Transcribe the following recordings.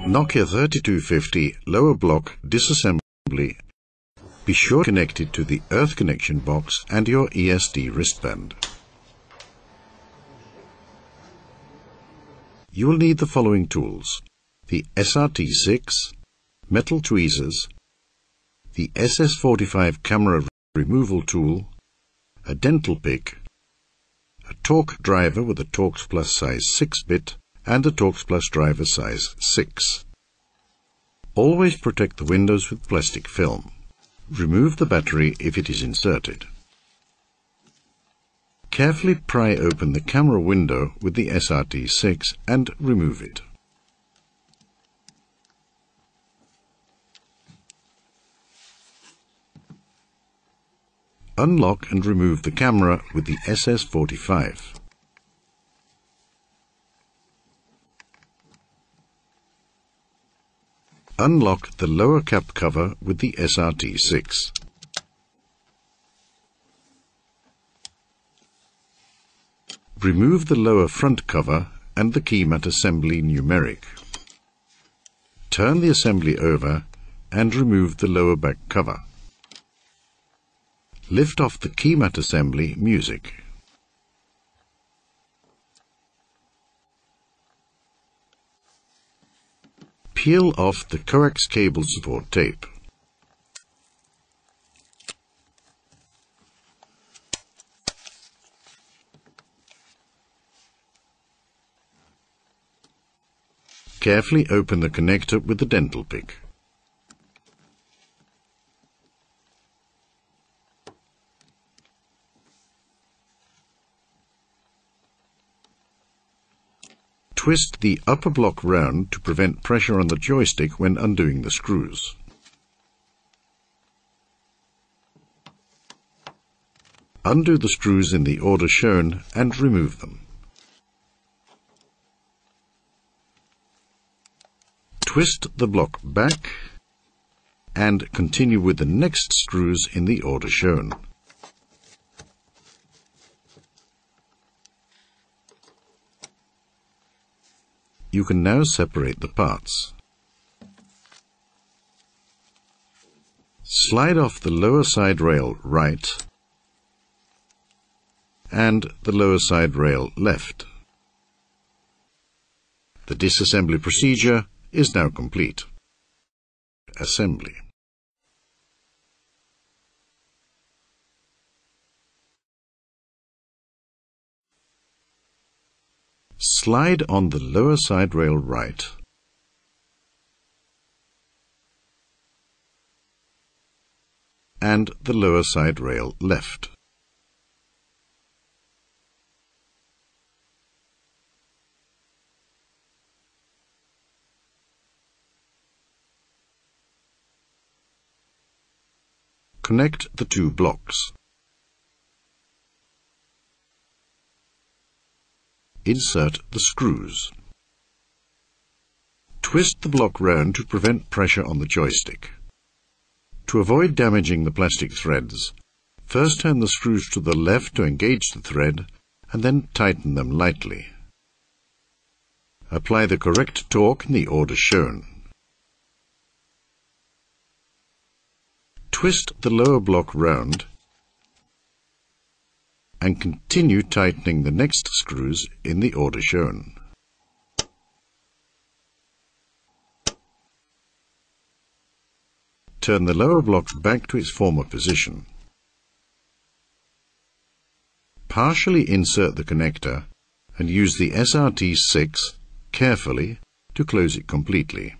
Nokia 3250 lower block disassembly. Be sure to connect it to the earth connection box and your ESD wristband. You will need the following tools: the SRT6, metal tweezers, the SS45 camera removal tool, a dental pick, a Torx driver with a Torx Plus size 6-bit and a Torx Plus driver size 6. Always protect the windows with plastic film. Remove the battery if it is inserted. Carefully pry open the camera window with the SRT6 and remove it. Unlock and remove the camera with the SS45. Unlock the lower cap cover with the SRT6. Remove the lower front cover and the key mat assembly numeric. Turn the assembly over and remove the lower back cover. Lift off the key mat assembly music. Peel off the coax cable support tape. Carefully open the connector with the dental pick. Twist the upper block round to prevent pressure on the joystick when undoing the screws. Undo the screws in the order shown and remove them. Twist the block back and continue with the next screws in the order shown. You can now separate the parts. Slide off the lower side rail right and the lower side rail left. The disassembly procedure is now complete. Assembly. Slide on the lower side rail right and the lower side rail left. Connect the two blocks. Insert the screws. Twist the block round to prevent pressure on the joystick. To avoid damaging the plastic threads, first turn the screws to the left to engage the thread and then tighten them lightly. Apply the correct torque in the order shown. Twist the lower block round and continue tightening the next screws in the order shown. Turn the lower block back to its former position. Partially insert the connector and use the SRT6 carefully to close it completely.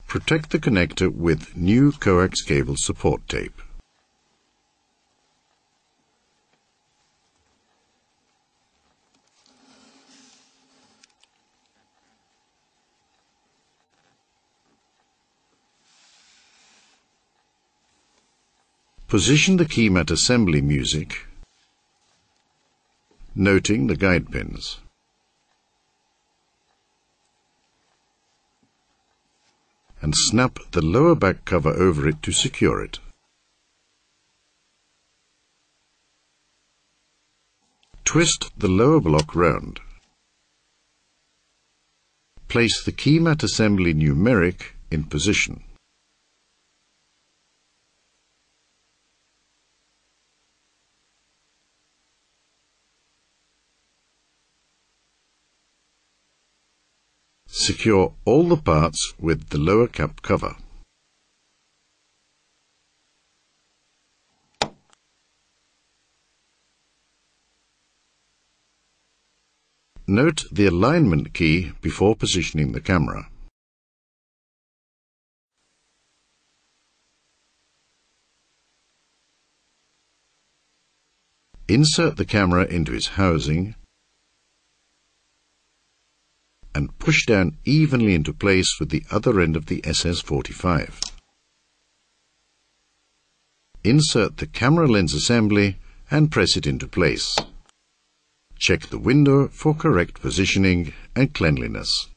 Protect the connector with new coax cable support tape. Position the key mat assembly music noting the guide pins. And snap the lower back cover over it to secure it. Twist the lower block round. Place the key mat assembly numeric in position. Secure all the parts with the lower cap cover. Note the alignment key before positioning the camera. Insert the camera into its housing and push down evenly into place with the other end of the SS45. Insert the camera lens assembly and press it into place. Check the window for correct positioning and cleanliness.